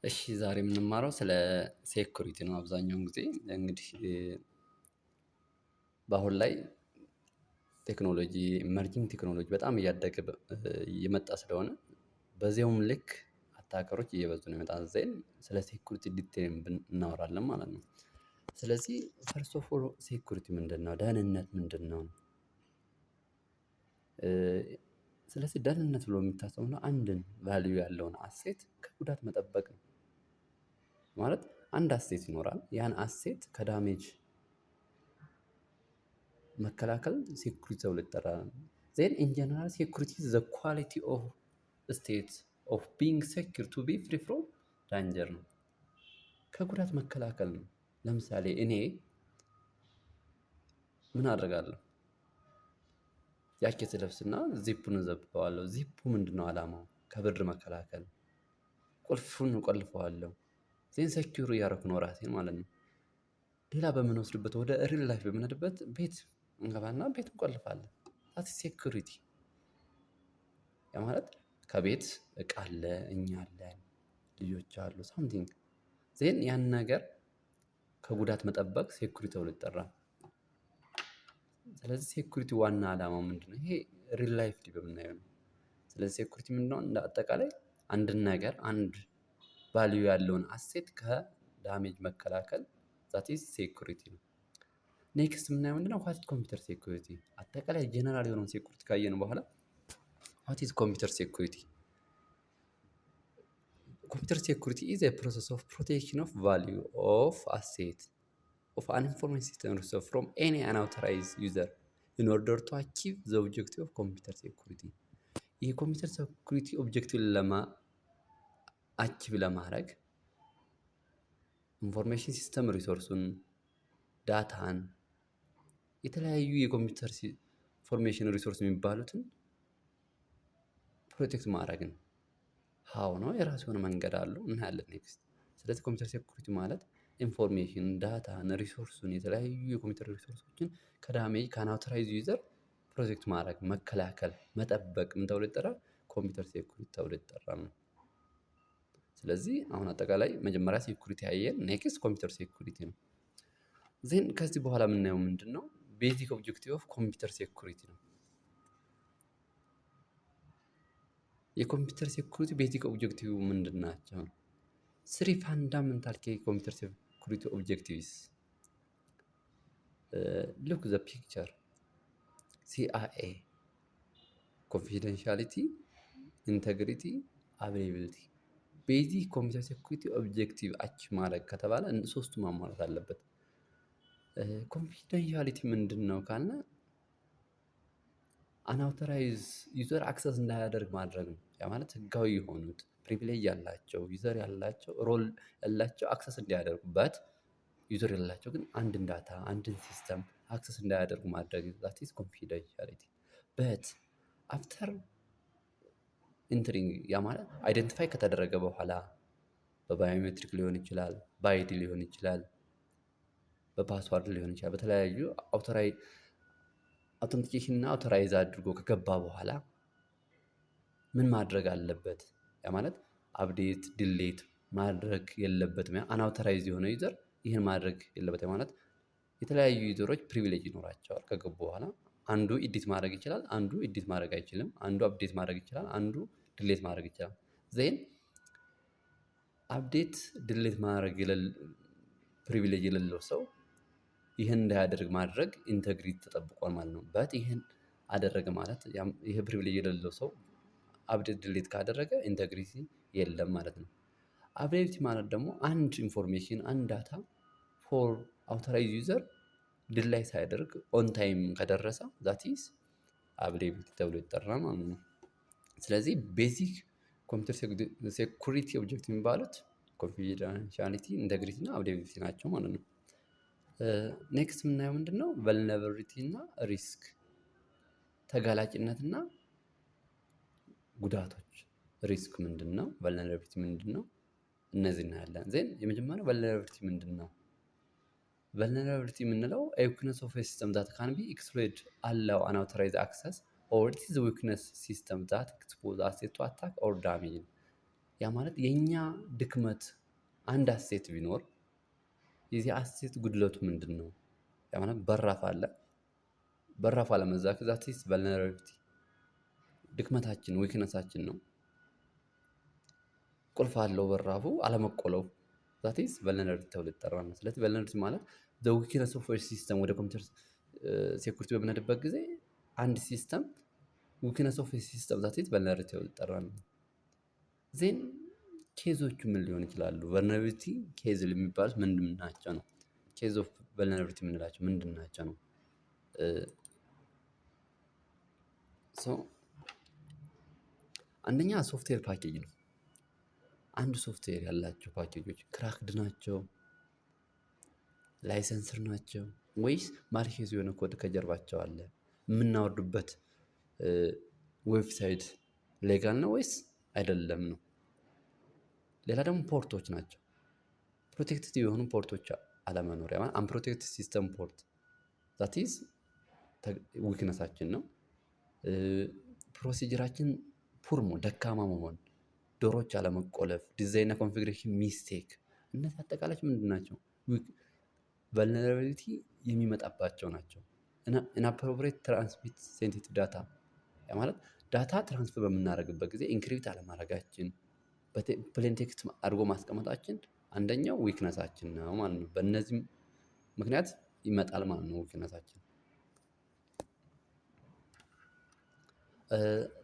እሺ ዛሬ የምንማረው ስለ ሴኩሪቲ ነው። አብዛኛውን ጊዜ እንግዲህ በአሁን ላይ ቴክኖሎጂ ኢመርጂንግ ቴክኖሎጂ በጣም እያደገ እየመጣ ስለሆነ በዚያውም ልክ አታከሮች እየበዙ ነው የመጣት ዜን ስለ ሴኩሪቲ ዲቴል እናወራለን ማለት ነው። ስለዚህ ፈርስት ኦፍ ኦል ሴኩሪቲ ምንድነው? ደህንነት ምንድነው? ስለዚህ ደህንነት ብሎ የሚታሰበው ነው አንድን ቫልዩ ያለውን አሴት ከጉዳት መጠበቅ ነው። ማለት አንድ አሴት ይኖራል ያን አሴት ከዳሜጅ መከላከል ሴኩሪቲ ተብሎ ይጠራል። ዜን ኢን ጀነራል ሴኩሪቲ ኢዝ ዘ ኳሊቲ ኦፍ ስቴት ኦፍ ቢንግ ሴኩር ቱ ቢ ፍሪ ፍሮም ዳንጀር ነው። ከጉዳት መከላከል ነው። ለምሳሌ እኔ ምን አደርጋለሁ? ጃኬት እለብስና ዚፑን እዘብቀዋለሁ። ዚፑ ምንድነው አላማው? ከብርድ መከላከል። ቁልፉን እቆልፈዋለሁ። ዜን ሴኩር እያደረኩ ነው ራሴን ማለት ነው። ሌላ በምንወስድበት ወደ ሪል ላይፍ በምንሄድበት ቤት እንገባና ቤት እንቆልፋለን። ዛት ኢዝ ሴኩሪቲ። ያ ማለት ከቤት እቃ አለ፣ እኛ አለን፣ ልጆች አሉ ሳምቲንግ ዜን ያን ነገር ከጉዳት መጠበቅ ሴኩሪቲ ተብሎ ይጠራል። ስለዚህ ሴኩሪቲ ዋና አላማው ምንድነው? ይሄ ሪል ላይፍ በምናየው ነው። ስለዚህ ሴኩሪቲ ምንድነው? እንደ አጠቃላይ አንድን ነገር አንድ ቫልዩ ያለውን አሴት ከዳሜጅ መከላከል ዛት ኢዝ ሴኩሪቲ ነው። ኔክስት የምናየው ምንድነው? ዋት ኢዝ ኮምፒውተር ሴኩሪቲ። አጠቃላይ ጀነራል የሆነውን ሴኩሪቲ ካየን በኋላ ዋት ኢዝ ኮምፒውተር ሴኩሪቲ? ኮምፒውተር ሴኩሪቲ ኢዝ ኤ ፕሮሰስ ኦፍ ፕሮቴክሽን ኦፍ ቫልዩ ኦፍ አሴት ኦፍ አን ኢንፎርሜሽን ሲስተም ሪሶርስ ፍሮም ኤኒ አንአውቶራይዝድ ዩዘር ኢን ኦርደር ቱ አቺቭ ዘ ኦብጀክቲቭ ኦፍ ኮምፒውተር ሴኩሪቲ። ይህ ኮምፒውተር ሴኩሪቲ ኦብጀክቲቭን አቺቭ ለማድረግ ኢንፎርሜሽን ሲስተም ሪሶርሱን፣ ዳታን፣ የተለያዩ የኮምፒውተር ኢንፎርሜሽን ሪሶርስ የሚባሉትን ፕሮቴክት ማድረግ ነው። ሃው ነው የራሱ የሆነ መንገድ አለው እናያለን ኔክስት። ስለዚህ ኮምፒውተር ሴኩሪቲ ማለት ኢንፎርሜሽን ዳታን ሪሶርሱን የተለያዩ የኮምፒውተር ሪሶርሶችን ከዳሜጅ ከአንአውቶራይዝድ ዩዘር ፕሮቴክት ማድረግ መከላከል መጠበቅ ምን ተብሎ ይጠራል? ኮምፒውተር ሴኩሪቲ ተብሎ ይጠራል ነው። ስለዚህ አሁን አጠቃላይ መጀመሪያ ሴኩሪቲ አየን፣ ኔክስት ኮምፒውተር ሴኩሪቲ ነው። ዜን ከዚህ በኋላ የምናየው ምንድነው? ቤዚክ ኦብጀክቲቭ ኦፍ ኮምፒውተር ሴኩሪቲ ነው። የኮምፒውተር ሴኩሪቲ ቤዚክ ኦብጀክቲቭ ምንድን ናቸው? ስሪ ፋንዳሜንታል የኮምፒውተር ሴኩሪቲ ኦብጀክቲቭስ ሉክ ዘ ፒክቸር ሲአይኤ ኮንፊደንሻሊቲ፣ ኢንተግሪቲ፣ አቬይላቢሊቲ። ቤዚክ ኮምፒውተር ሴኩሪቲ ኦብጀክቲቭ አቺቭ ማድረግ ከተባለ ሶስቱ ማሟላት አለበት። ኮንፊደንሻሊቲ ምንድን ነው ካለ አንአውቶራይዝ ዩዘር አክሰስ እንዳያደርግ ማድረግ ነው። ያ ማለት ህጋዊ የሆኑት ፕሪቪሌጅ ያላቸው ዩዘር ያላቸው ሮል ያላቸው አክሰስ እንዲያደርጉበት፣ ዩዘር ያላቸው ግን አንድን ዳታ አንድን ሲስተም አክሰስ እንዳያደርጉ ማድረግ ዛት ኢዝ ኮንፊደንሻሊቲ። በት አፍተር ኢንትሪንግ ያ ማለት አይደንቲፋይ ከተደረገ በኋላ በባዮሜትሪክ ሊሆን ይችላል፣ በአይዲ ሊሆን ይችላል፣ በፓስዋርድ ሊሆን ይችላል። በተለያዩ አውተንቲኬሽን እና አውቶራይዝ አድርጎ ከገባ በኋላ ምን ማድረግ አለበት? ያ ማለት አፕዴት ዲሌት ማድረግ የለበትም። ያ አንአውቶራይዝ የሆነ ዩዘር ይህን ማድረግ የለበትም። ማለት የተለያዩ ዩዘሮች ፕሪቪሌጅ ይኖራቸዋል። ከገቡ በኋላ አንዱ ኤዲት ማድረግ ይችላል፣ አንዱ ኤዲት ማድረግ አይችልም። አንዱ አፕዴት ማድረግ ይችላል፣ አንዱ ዲሌት ማድረግ ይችላል። ዜን አፕዴት ዲሌት ማድረግ ፕሪቪሌጅ የሌለው ሰው ይህን እንዳያደርግ ማድረግ ኢንተግሪቲ ተጠብቋል ማለት ነው። በት ይህን አደረገ ማለት ይሄ ፕሪቪሌጅ የሌለው ሰው አፕዴት ዲሌት ካደረገ ኢንተግሪቲ የለም ማለት ነው። አቬይላቢሊቲ ማለት ደግሞ አንድ ኢንፎርሜሽን አንድ ዳታ ፎር አውቶራይዝ ዩዘር ዲላይ ሳያደርግ ኦን ታይም ከደረሰ ዛት ኢዝ አቬይላቢሊቲ ተብሎ ይጠራል ማለት ነው። ስለዚህ ቤዚክ ኮምፒውተር ሴኩሪቲ ኦብጀክቲቭ የሚባሉት ኮንፊደንሻሊቲ፣ ኢንተግሪቲ እና አቬይላቢሊቲ ናቸው ማለት ነው። ኔክስት የምናየው ምንድነው? ቨልነራቢሊቲ እና ሪስክ፣ ተጋላጭነትና ጉዳቶች። ሪስክ ምንድነው? ቨልነራቢሊቲ ምንድነው? እነዚህ እናያለን። ዜን የመጀመሪያው ቨልነራቢሊቲ ምንድነው? ቨልነራቢሊቲ የምንለው ዊክነስ ኦፍ ሲስተም ዛት ካን ቢ ኤክስፕሎይትድ አላው አንአውቶራይዝድ አክሰስ ኦር ኢት ኢዝ ዊክነስ ሲስተም ዛት ኤክስፖዝ አሴት ቱ አታክ ኦር ዳሜጅ። ያ ማለት የኛ ድክመት አንድ አሴት ቢኖር የዚህ አሴት ጉድለቱ ምንድን ነው? ያ ማለት በራፍ አለ። በራፍ አለመዛክ ዛት ኢዝ ቨልነራቢሊቲ ድክመታችን ዊክነሳችን ነው። ቁልፍ አለው በራፉ አለመቆለፉ ዛት ኢዝ ቨልነራቢሊቲ ተብሎ ይጠራል። ስለዚህ ቨልነራቢሊቲ ማለት ዘ ዊክነስ ኦፍ ሲስተም ወደ ኮምፒውተር ሴኩሪቲ በምንሄድበት ጊዜ አንድ ሲስተም ዊክነስ ኦፍ ሲስተም ዛት ኢዝ ቨልነራቢሊቲ ተብሎ ይጠራል። ዜን ኬዞቹ ምን ሊሆን ይችላሉ? ቨልነራቢሊቲ ኬዝ የሚባሉት ምንድን ናቸው ነው? ኬዝ ኦፍ ቨልነራቢሊቲ የምንላቸው ምንድን ናቸው ነው? አንደኛ ሶፍትዌር ፓኬጅ ነው። አንድ ሶፍትዌር ያላቸው ፓኬጆች ክራክድ ናቸው፣ ላይሰንስር ናቸው ወይስ ማልሼስ የሆነ ኮድ ከጀርባቸው አለ? የምናወርዱበት ዌብሳይት ሌጋል ነው ወይስ አይደለም ነው? ሌላ ደግሞ ፖርቶች ናቸው። ፕሮቴክትድ የሆኑ ፖርቶች አለመኖር ማለት አንፕሮቴክትድ ሲስተም ፖርት ዛት ኢዝ ዊክነሳችን ነው። ፕሮሲጀራችን ፑር መሆን ደካማ መሆን፣ ዶሮች አለመቆለፍ፣ ዲዛይን እና ኮንፊግሬሽን ሚስቴክ፣ እነዚህ አጠቃላይ ምንድን ናቸው? ቨልነራቢሊቲ የሚመጣባቸው ናቸው። ኢንአፕሮፕሪየት ትራንስሚት ሴንሲቲቭ ዳታ ማለት ዳታ ትራንስፈር በምናደርግበት ጊዜ ኢንክሪፕት አለማድረጋችን፣ ፕሌን ቴክስት አድርጎ ማስቀመጣችን አንደኛው ዊክነሳችን ነው ማለት ነው። በእነዚህም ምክንያት ይመጣል ማለት ነው ዊክነሳችን።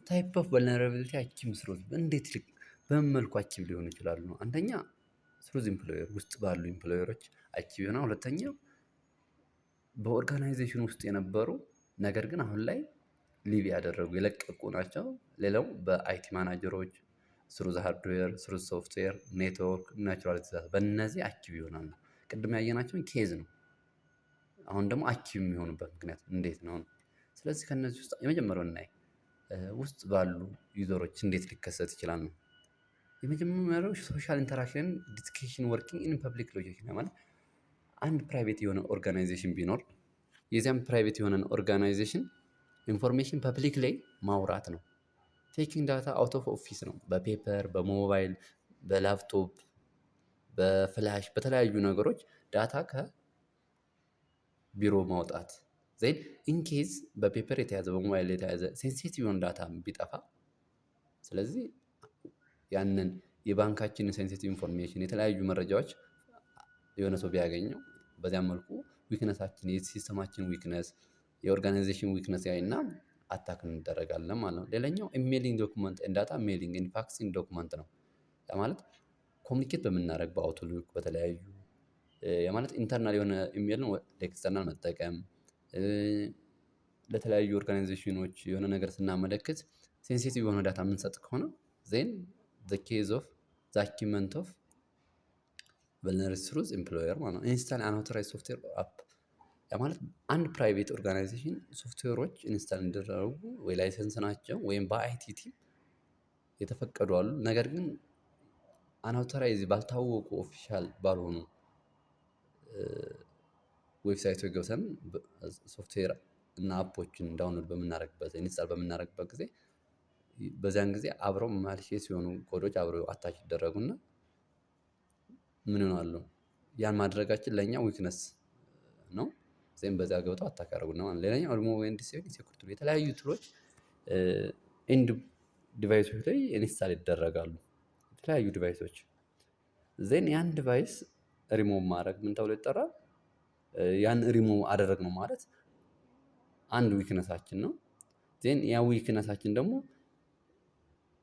ታይፕ ኦፍ ቨልነራቢሊቲ አቺቭ ስሩዝ እንዴት በምን መልኩ አቺቭ ሊሆኑ ይችላሉ ነው? አንደኛ ስሩዝ ኢምፕሎየር ውስጥ ባሉ ኢምፕሎየሮች አቺቭ ይሆናል። ሁለተኛው በኦርጋናይዜሽን ውስጥ የነበሩ ነገር ግን አሁን ላይ ሊቭ ያደረጉ የለቀቁ ናቸው። ሌላው በአይቲ ማናጀሮች ስሩዝ ሃርድዌር፣ ስሩዝ ሶፍትዌር፣ ኔትወርክ፣ ናቹራል ዲዛስተር በእነዚህ አቺቭ ይሆናሉ። ቅድም ያየናቸውን ኬዝ ነው። አሁን ደግሞ አቺቭ የሚሆኑበት ምክንያት እንዴት ነው? ስለዚህ ከነዚህ ውስጥ የመጀመሪያው እናይ ውስጥ ባሉ ዩዘሮች እንዴት ሊከሰት ይችላል ነው። የመጀመሪያው ሶሻል ኢንተራክሽን ዲስከሽን ወርኪንግ ኢን ፐብሊክ ሎኬሽን ማለት አንድ ፕራይቬት የሆነ ኦርጋናይዜሽን ቢኖር የዚያም ፕራይቬት የሆነን ኦርጋናይዜሽን ኢንፎርሜሽን ፐብሊክ ላይ ማውራት ነው። ቴኪንግ ዳታ አውት ኦፍ ኦፊስ ነው። በፔፐር፣ በሞባይል፣ በላፕቶፕ፣ በፍላሽ በተለያዩ ነገሮች ዳታ ከቢሮ ማውጣት ዜን ኢንኬዝ በፔፐር የተያዘ በሞባይል የተያዘ ሴንሲቲቭ የሆነ ዳታ ቢጠፋ ስለዚህ ያንን የባንካችንን ሴንሲቲቭ ኢንፎርሜሽን የተለያዩ መረጃዎች የሆነ ሰው ቢያገኘው በዚያ መልኩ ዊክነሳችን የሲስተማችን ዊክነስ የኦርጋናይዜሽን ዊክነስ ያይና አታክ እንደረጋለን ማለት ነው። ሌላኛው ኢሜይሊንግ ዶክመንት ዳታ ሜይሊንግ ኤንድ ፋክሲንግ ዶክመንት ነው። ማለት ኮሚኒኬት በምናደርግ በአውትሉክ በተለያዩ ማለት ኢንተርናል የሆነ ኢሜይል ነው ኤክስተርናል መጠቀም ለተለያዩ ኦርጋናይዜሽኖች የሆነ ነገር ስናመለክት ሴንሲቲቭ የሆነ ዳታ የምንሰጥ ከሆነ ዜን ዘ ኬዝ ኦፍ ዘ አቺቭመንት ኦፍ ቨልነራቢሊቲ ስሩዝ ኢምፕሎየር ማለት ነው። ኢንስታል አንአውቶራይዝድ ሶፍትዌር አፕ ያ ማለት አንድ ፕራይቬት ኦርጋናይዜሽን ሶፍትዌሮች ኢንስታል እንዲደረጉ ወይ ላይሰንስ ናቸው ወይም በአይቲ ቲም የተፈቀዱ አሉ። ነገር ግን አንአውቶራይዝ ባልታወቁ ኦፊሻል ባልሆኑ ዌብሳይቶች ገብተን ሶፍትዌር እና አፖችን ዳውንሎድ በምናደርግበት ኢንስታል በምናደርግበት ጊዜ በዚያን ጊዜ አብረው ማልሼስ የሆኑ ኮዶች አብረው አታች ይደረጉና ምን ይሆናሉ? ያን ማድረጋችን ለእኛ ዊክነስ ነው። ዜን በዚያ ገብተው አታክ ያደርጉና ማለት ሌላኛው ደግሞ ኤንድ ሴኩሪቲ የተለያዩ ቱሎች ኤንድ ዲቫይሶች ላይ ኢንስታል ይደረጋሉ። የተለያዩ ዲቫይሶች ዜን ያን ዲቫይስ ሪሞቭ ማድረግ ምን ተብሎ ይጠራል? ያን ሪሞቭ አደረግነው ማለት አንድ ዊክነሳችን ነው። ዜን ያ ዊክነሳችን ደግሞ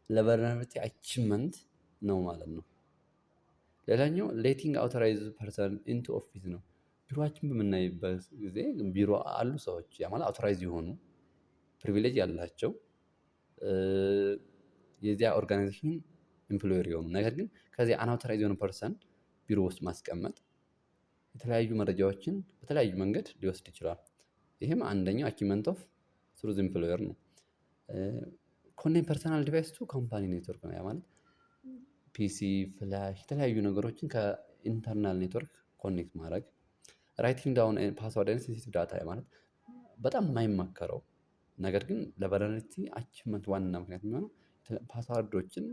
ለቨልነራቢሊቲ አቺቭመንት ነው ማለት ነው። ሌላኛው ሌቲንግ አውቶራይዝድ ፐርሰን ኢንቱ ኦፊስ ነው። ቢሮአችን በምናይበት ጊዜ ቢሮ አሉ ሰዎች ያ ማለት አውቶራይዝ የሆኑ ፕሪቪሌጅ ያላቸው የዚያ ኦርጋናይዜሽን ኢምፕሎየር የሆኑ ነገር ግን ከዚያ አንአውቶራይዝ የሆኑ ፐርሰን ቢሮ ውስጥ ማስቀመጥ የተለያዩ መረጃዎችን በተለያዩ መንገድ ሊወስድ ይችላል። ይህም አንደኛው አቺቭመንት ኦፍ ስሩዝ ኢምፕሎየር ነው። ኮኔክት ፐርሰናል ዲቫይስ ቱ ካምፓኒ ኔትወርክ ነው። ያ ማለት ፒሲ፣ ፍላሽ የተለያዩ ነገሮችን ከኢንተርናል ኔትወርክ ኮኔክት ማድረግ። ራይቲንግ ዳውን ፓስዋርድ ኤንድ ሴንሲቲቭ ዳታ ማለት በጣም የማይመከረው ነገር ግን ለቨልነራቢሊቲ አቺቭመንት ዋና ምክንያት የሚሆነው ፓስዋርዶችን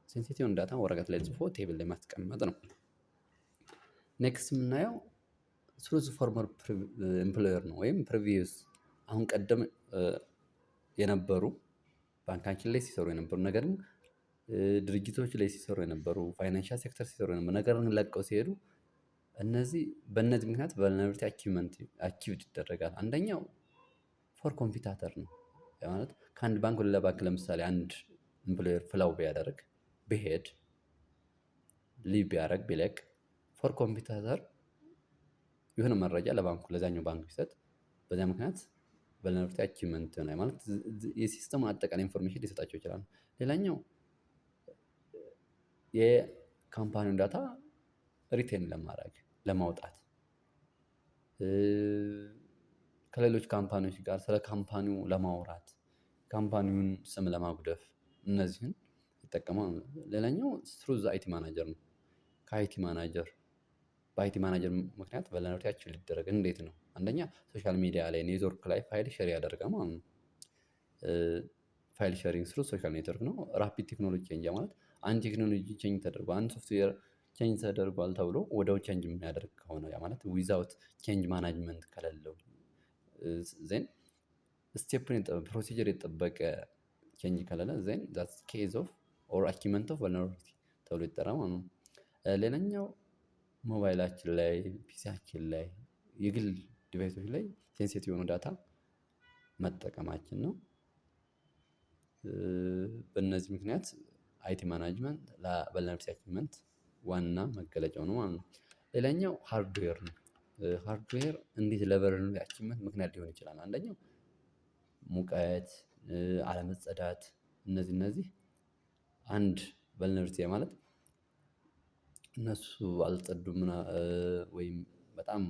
ሴንሲቲቭ ዳታ ወረቀት ላይ ጽፎ ቴብል ላይ ማስቀመጥ ነው። ኔክስት የምናየው ስሩ ፎርመር ኤምፕሎየር ነው ወይም ፕሪቪየስ አሁን ቀደም የነበሩ ባንካችን ላይ ሲሰሩ የነበሩ ነገር ግን ድርጅቶች ላይ ሲሰሩ የነበሩ ፋይናንሻል ሴክተር ሲሰሩ የነበሩ ነገርን ለቀው ሲሄዱ እነዚህ በእነዚህ ምክንያት ቨልነራቢሊቲ አቺቭድ ይደረጋል። አንደኛው ፎር ኮምፒታተር ነው ማለት ከአንድ ባንክ ወደ ሌላ ባንክ ለምሳሌ አንድ ኤምፕሎየር ፍላው ቢያደርግ ቢሄድ ሊቭ ቢያደርግ ቢለቅ ፎር ኮምፒታተር የሆነ መረጃ ለባንኩ ለዛኛው ባንክ ቢሰጥ በዚያ ምክንያት ቨልነራቢሊቲ አቺቭመንት ነው ማለት የሲስተሙ አጠቃላይ ኢንፎርሜሽን ሊሰጣቸው ይችላል። ሌላኛው የካምፓኒውን ዳታ ሪቴን ለማድረግ ለማውጣት ከሌሎች ካምፓኒዎች ጋር ስለ ካምፓኒው ለማውራት ካምፓኒውን ስም ለማጉደፍ እነዚህን ይጠቀማል። ሌላኛው ትሩ ዘ አይቲ ማናጀር ነው። ከአይቲ ማናጀር በአይቲ ማናጀር ምክንያት ቨልነራቢሊቲ አቺቭ ሊደረግ እንዴት ነው? አንደኛ ሶሻል ሚዲያ ላይ ኔትወርክ ላይ ፋይል ሼር ያደርጋል ማለት ነው። ፋይል ሼሪንግ ስሩ ሶሻል ኔትወርክ ነው። ራፒድ ቴክኖሎጂ ቼንጅ ማለት አንድ ቴክኖሎጂ ቼንጅ ተደርጎ አንድ ሶፍትዌር ቼንጅ ተደርጓል ተብሎ ወዲያው ቼንጅ የሚያደርግ ከሆነ ያ ማለት ዊዛውት ቼንጅ ማናጅመንት ከሌለው ዜን ስቴፕን ፕሮሲጀር የጠበቀ ቼንጅ ከሌለ ዜን ዛትስ ኬዝ ኦፍ ኦር አቺቭመንት ኦፍ ቨልነራቢሊቲ ተብሎ ይጠራል ማለት ነው። ሌላኛው ሞባይላችን ላይ ፒሲያችን ላይ የግል ዲቫይሶች ላይ ሴንሲቲቭ የሆኑ ዳታ መጠቀማችን ነው። በእነዚህ ምክንያት አይቲ ማናጅመንት ለቨልነራቢሊቲ አቺቭመንት ዋና መገለጫው ነው ማለት ነው። ሌላኛው ሃርድዌር ነው። ሃርድዌር እንዴት ለቨልነራቢሊቲ አቺቭመንት ምክንያት ሊሆን ይችላል? አንደኛው ሙቀት፣ አለመጸዳት እነዚህ አንድ ቨልነራቢሊቲ ማለት እነሱ አልጸዱም ወይም በጣም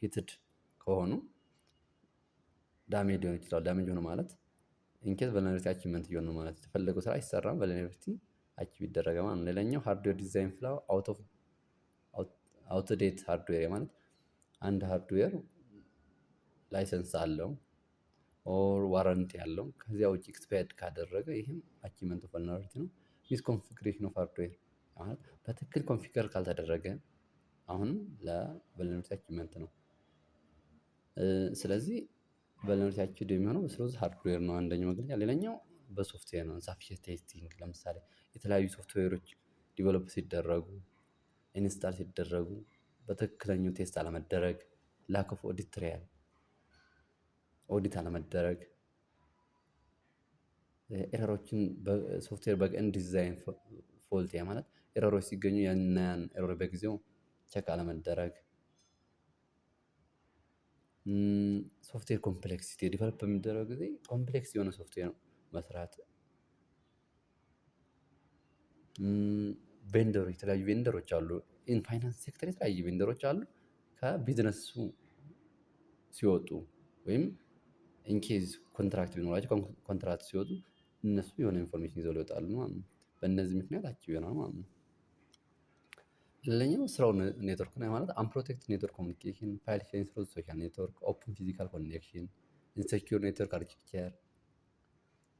ሂትድ ከሆኑ ዳሜጅ ሊሆን ይችላል። ዳሜጅ ሆነ ማለት ኢንኬዝ ቨልነራቢሊቲ አቺቭመንት እየሆነ ነው ማለት የተፈለገው ስራ አይሰራም፣ ቨልነራቢሊቲ አቺቭ ይደረጋል ማለት ነው። ሌላኛው ሃርድዌር ዲዛይን ፍላው አውትዴት ሃርድዌር ማለት አንድ ሃርድዌር ላይሰንስ አለው ኦር ዋረንቲ አለው ከዚያ ውጭ ኤክስፓየርድ ካደረገ ይህም አቺቭመንት ኦፍ ቨልነራቢሊቲ ነው። ሚስ ኮንፊግሬሽን ኦፍ ሃርድዌር ማለት በትክክል ኮንፊገር ካልተደረገ አሁንም ለቨልነራቢሊቲ አቺቭመንት ነው። ስለዚህ ቨልነራቢሊቲ አቺቭድ የሚሆነው ስሩ ሃርድዌር ነው አንደኛው መገለጫ። ሌላኛው በሶፍትዌር ነው። ኢንሳፊሽንት ቴስቲንግ ለምሳሌ የተለያዩ ሶፍትዌሮች ዲቨሎፕ ሲደረጉ ኢንስታል ሲደረጉ በትክክለኛው ቴስት አለመደረግ፣ ላክ ኦፍ ኦዲት ትራያል ኦዲት አለመደረግ፣ ኤረሮችን በሶፍትዌር በኤንድ ዲዛይን ፎልት ያ ማለት ኤረሮች ሲገኙ ያን ኤረር በጊዜው ቸክ አለመደረግ፣ ሶፍትዌር ኮምፕሌክሲቲ ዲቨሎፕ በሚደረግ ጊዜ ኮምፕሌክስ የሆነ ሶፍትዌር መስራት፣ ቬንደሮች የተለያዩ ቬንደሮች አሉ። ኢን ፋይናንስ ሴክተር የተለያዩ ቬንደሮች አሉ። ከቢዝነሱ ሲወጡ ወይም ኢንኬዝ ኮንትራክት ቢኖራቸው ኮንትራክት ሲወጡ እነሱ የሆነ ኢንፎርሜሽን ይዘው ይወጣሉ ማለት ነው። በእነዚህ ምክንያት አቺቭ ይሆናል ማለት ነው። ሌላኛው ስራው ኔትወርክ ነው ማለት አንፕሮቴክትድ ኔትወርክ ኮሚኒኬሽን፣ ፋይል ሼሪንግ ስሩ ሶሻል ኔትወርክ፣ ኦፕን ፊዚካል ኮኔክሽን፣ ኢንሴኪዩር ኔትወርክ አርኪቴክቸር፣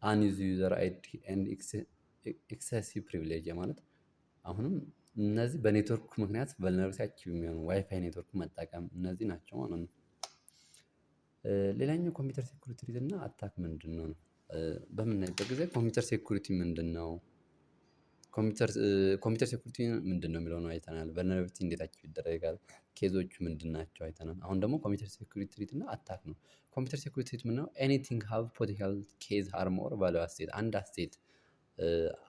አንዩዝድ ዩዘር አይዲ ኤንድ ኤክሰሲቭ ፕሪቪሌጅ ማለት አሁንም እነዚህ በኔትወርክ ምክንያት ቨልነራቢሊቲ አቺቭ የሚሆኑ ዋይፋይ ኔትወርክ መጠቀም እነዚህ ናቸው ማለት ነው። ሌላኛው ኮምፒውተር ሴኩሪቲ እና አታክ ምንድን ነው? በምናይበት ጊዜ ኮምፒውተር ሴኩሪቲ ምንድን ነው? ኮምፒውተር ሴኩሪቲ ምንድን ነው የሚለውን አይተናል። ቨልነራቢሊቲ እንዴት አቺቭ ይደረጋል? ኬዞቹ ምንድን ናቸው አይተናል። አሁን ደግሞ ኮምፒውተር ሴኩሪቲ እና አታክ ነው። ኮምፒውተር ሴኩሪቲ ምንድነው? ኤኒቲንግ ሃቭ ፖቴንሻል ኬዝ ሃርም ኦር ቫልዩ አሴት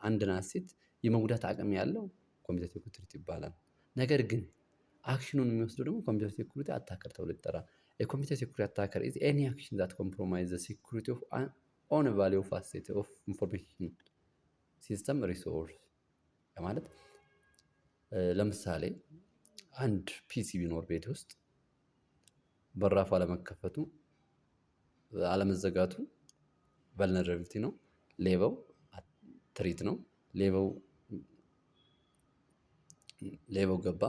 አንድን አሴት የመጉዳት አቅም ያለው ኮምፒውተር ሴኩሪቲ ይባላል። ነገር ግን አክሽኑን የሚወስደው ደግሞ ኮምፒውተር ሴኩሪቲ አታከር ተብሎ ይጠራል። የኮምፒውተር ሴኩሪቲ አታከር ኢዝ ኤኒ አክሽን ዛት ኮምፕሮማይዝ ዘ ሴኩሪቲ ኦፍ ኦን ቫልዩ ኦፍ አሴት ኦፍ ኢንፎርሜሽን ሲስተም ሪሶርስ ማለት ለምሳሌ አንድ ፒሲ ቢኖር ቤት ውስጥ በራፉ አለመከፈቱ አለመዘጋቱ ቨልነራቢሊቲ ነው። ሌባው ትሪት ነው። ሌባው ገባ።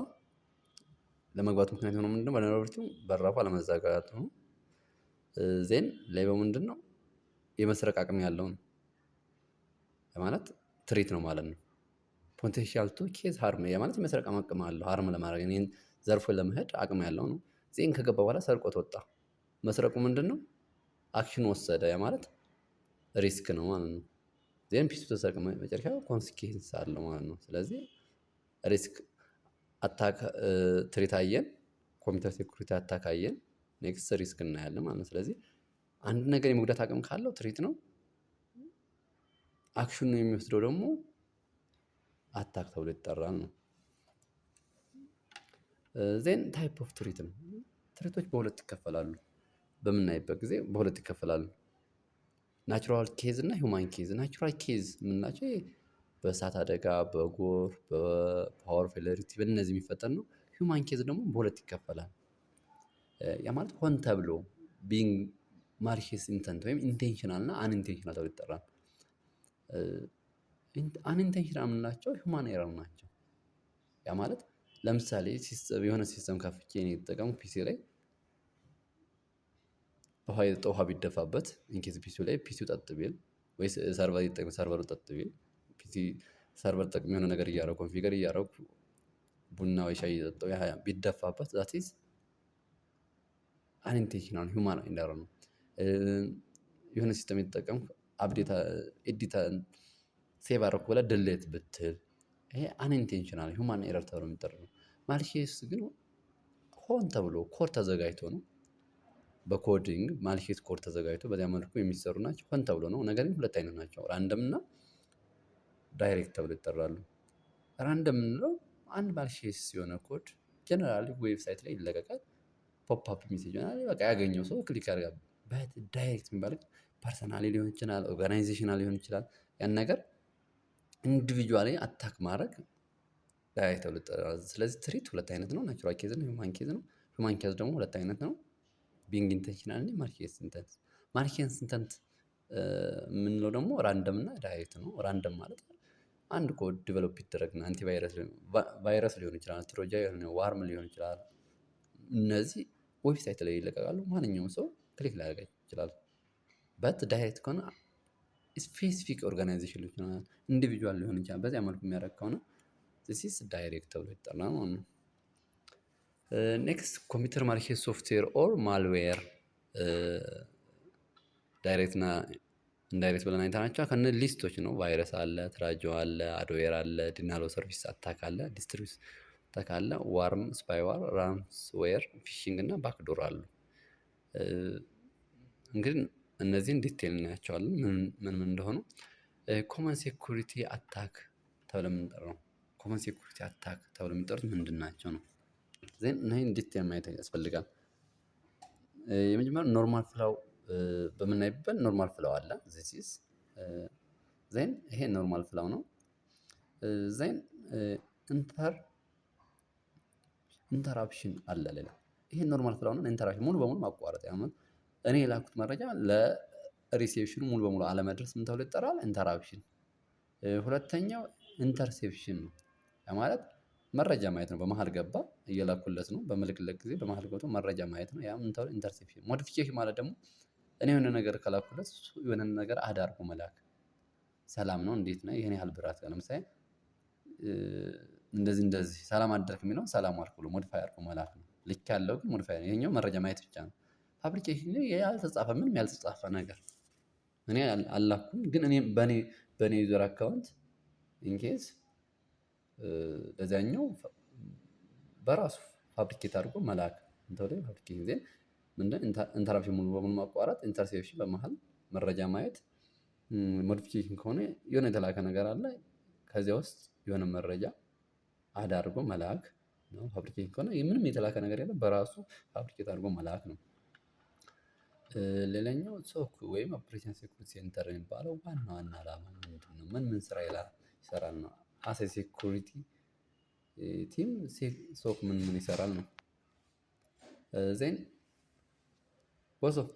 ለመግባቱ ምክንያት የሆነው ምንድነው? ቨልነራቢሊቲው በራፉ አለመዘጋቱ ነው። ዜን ሌባው ምንድነው? የመስረቅ አቅም ያለው ነው ማለት ትሪት ነው ማለት ነው። ፖቴንሻል ቱ ኬዝ ሃርም ያ ማለት የመስረቅ አቅም አለው ሃርም ለማድረግ እኔን ዘርፎ ለመሄድ አቅም ያለው ነው። ዜን ከገባ በኋላ ሰርቆት ወጣ። መስረቁ ምንድነው? አክሽን ወሰደ ያ ማለት ሪስክ ነው ማለት ነው። ዜን ፒሱ ተሰርቀ መጨረሻ ኮንሲኩዌንስ አለው ማለት ነው። ስለዚህ ሪስክ አታክ ትሪት አየን፣ ኮምፒውተር ሴኩሪቲ አታክ አየን፣ ኔክስት ሪስክ እናያለን ማለት ነው። ስለዚህ አንድ ነገር የመጉዳት አቅም ካለው ትሪት ነው። አክሽኑ የሚወስደው ደግሞ አታክ ተብሎ ይጠራል ነው። ዜን ታይፕ ኦፍ ትሪት ነው። ትሪቶች በሁለት ይከፈላሉ። በምናይበት ጊዜ በሁለት ይከፈላሉ። ናቹራል ኬዝ እና ሂውማን ኬዝ። ናቹራል ኬዝ የምንላቸው በእሳት አደጋ፣ በጎር፣ በፓወር ፌለሪቲ በእነዚህ የሚፈጠር ነው። ሂውማን ኬዝ ደግሞ በሁለት ይከፈላል። ያ ማለት ሆን ተብሎ ቢንግ ማሊሺየስ ኢንተንት ወይም ኢንቴንሽናል እና አንኢንቴንሽናል ተብሎ ይጠራል። አንኢንቴንሽናል የምንላቸው ሂውማን ኤረር ናቸው። ያ ማለት ለምሳሌ የሆነ ሲስተም ከፍቼ እኔ የተጠቀምኩት ፒሲ ላይ ውሃ ቢደፋበት ኢንኬዝ ፒሲው ላይ ፒሲው ጠጥ ቢል ወይ ሰርቨር ይጠቅም ሰርቨሩ ጠጥ ቢል ፒሲ ሰርቨር ጠቅም የሆነ ነገር እያደረኩ ኮንፊገር እያደረኩ ቡና ወይ ሻይ እየጠጣሁ ያ ቢደፋበት ዛት ኢዝ አንኢንቴንሽናል ሂውማን ኤረር ነው። የሆነ ሲስተም የተጠቀምኩ አፕዴት ኤዲት ሴቭ አደረኩ ብለህ ድሌት ብትል ይሄ አንኢንቴንሽናል ሂውማን ኤረር ተብሎ የሚጠራው። ማሊሺየስ ግን ሆን ተብሎ ኮድ ተዘጋጅቶ ነው። በኮዲንግ ማሊሺየስ ኮድ ተዘጋጅቶ በዚያ መልኩ የሚሰሩ ናቸው። ሆን ተብሎ ነው። ነገር ግን ሁለት አይነት ናቸው፣ ራንደም እና ዳይሬክት ተብሎ ይጠራሉ። ራንደም የምንለው አንድ ማሊሺየስ የሆነ ኮድ ጀነራሊ ዌብሳይት ላይ ይለቀቃል። ፖፕ አፕ ሜሴጅ ይሆናል፣ በቃ ያገኘው ሰው ክሊክ ያደርጋል። በት ዳይሬክት የሚባለው ፐርሰናሊ ሊሆን ይችላል፣ ኦርጋናይዜሽናል ሊሆን ይችላል። ያን ነገር ኢንዲቪጁዋሊ አታክ ማድረግ ዳይሬክት ተብሎ ይጠራል። ስለዚህ ትሪት ሁለት አይነት ነው፣ ናቹራል ኬዝ እና ሂውማን ኬዝ ነው። ሂውማን ኬዝ ደግሞ ሁለት አይነት ነው፣ ቢንግ ኢንቴንሽናል እና ማሊሺየስ ኢንተንት። ማሊሺየስ ኢንተንት የምንለው ደግሞ ራንደም እና ዳይሬክት ነው። ራንደም ማለት አንድ ኮድ ዲቨሎፕ ይደረግና ቫይረስ ሊሆን ይችላል፣ ትሮጃን ዋርም ሊሆን ይችላል። እነዚህ ዌብሳይት ላይ ይለቀቃሉ። ማንኛውም ሰው ክሊክ ሊያደርግ ይችላል። በት ዳይሬክት ከሆነ ስፔሲፊክ ኦርጋናይዜሽን ሊሆን ይችላል፣ ኢንዲቪጁዋል ሊሆን ይችላል። በዚያ መልኩ የሚያደርግ ከሆነ ዚስ ኢዝ ዳይሬክት ተብሎ ይጠራል ማለት ነው። ኔክስት ኮምፒውተር ማሊሺየስ ሶፍትዌር ኦር ማልዌር ዳይሬክት እና ኢንዳይሬክት ብለን አይተናቸዋል። ከነ ሊስቶች ነው። ቫይረስ አለ፣ ትራጆ አለ፣ አድዌር አለ፣ ዲናሎ ሰርቪስ አታክ አለ፣ ዲስትሪቢዩስ አታክ አለ፣ ዋርም፣ ስፓይዋር፣ ራንስዌር፣ ፊሽንግ እና ባክዶር አሉ። እንግዲህ እነዚህን ዲቴል እናያቸዋለን ምን ምን እንደሆኑ። ኮመን ሴኩሪቲ አታክ ተብሎ የምንጠራው ኮመን ሴኩሪቲ አታክ ተብሎ የሚጠሩት ምንድን ናቸው ነው። ዜን እነዚህን ዲቴል ማየት ያስፈልጋል። የመጀመሪያው ኖርማል ፍላው በምናይበት ኖርማል ፍላው አለ። ዚስ ኢዝ ዜን ይሄ ኖርማል ፍላው ነው። ዜን ኢንተራፕሽን አለ ሌላ። ይሄ ኖርማል ፍላው ነው። ኢንተራፕሽን ሙሉ በሙሉ ማቋረጥ ያ ማለት እኔ የላኩት መረጃ ለሪሴፕሽኑ ሙሉ በሙሉ አለመድረስ ምን ተብሎ ይጠራል? ኢንተራፕሽን። ሁለተኛው ኢንተርሴፕሽን ነው። ያ ማለት መረጃ ማየት ነው። በመሃል ገባ እየላኩለት ነው። በምልክለት ጊዜ በመሃል ገብቶ መረጃ ማየት ነው። ያ ምን ተብሎ ኢንተርሴፕሽን። ሞዲፊኬሽን ማለት ደግሞ እኔ የሆነ ነገር ከላኩለት የሆነ ነገር አድ አድርጎ መላክ። ሰላም ነው፣ እንዴት ነህ፣ ይሄን ያህል ብር አትጋ ለምሳሌ እንደዚህ እንደዚህ ሰላም አደርክ የሚለው ሰላም ዋልክ ብሎ ሞዲፋይ አድርጎ መላክ ነው። ልክ ያለው ግን ሞዲፋይ ነው። ይሄኛው መረጃ ማየት ብቻ ነው። ፋብሪኬሽን ያልተጻፈ ምንም ያልተጻፈ ነገር እኔ አላኩም፣ ግን እኔ በኔ ዩዘር አካውንት ኢንኬዝ ለዛኛው በራሱ ፋብሪኬት አድርጎ መላክ እንተው ፋብሪኬሽን ዜን ምንድን ኢንተራፕሽን ሙሉ በሙሉ ማቋረጥ፣ ኢንተርሴፕሽን በመሃል መረጃ ማየት፣ ሞዲፊኬሽን ከሆነ የሆነ የተላከ ነገር አለ ከዚያ ውስጥ የሆነ መረጃ አድ አድርጎ መላክ ነው። ፋብሪኬሽን ከሆነ ምንም የተላከ ነገር የለም በራሱ ፋብሪኬት አድርጎ መላክ ነው። ሌላኛው ሶክ ወይም ኦፕሬሽን ሴኩሪቲ ሴንተር የሚባለው ዋና ዓላማ ምንድን ነው? ምን ስራ ይሰራል ነው። አስ ኤ ሴኩሪቲ ቲም ሶክ ምን ይሰራል ነው። ዜን ቦዝ ኦፍ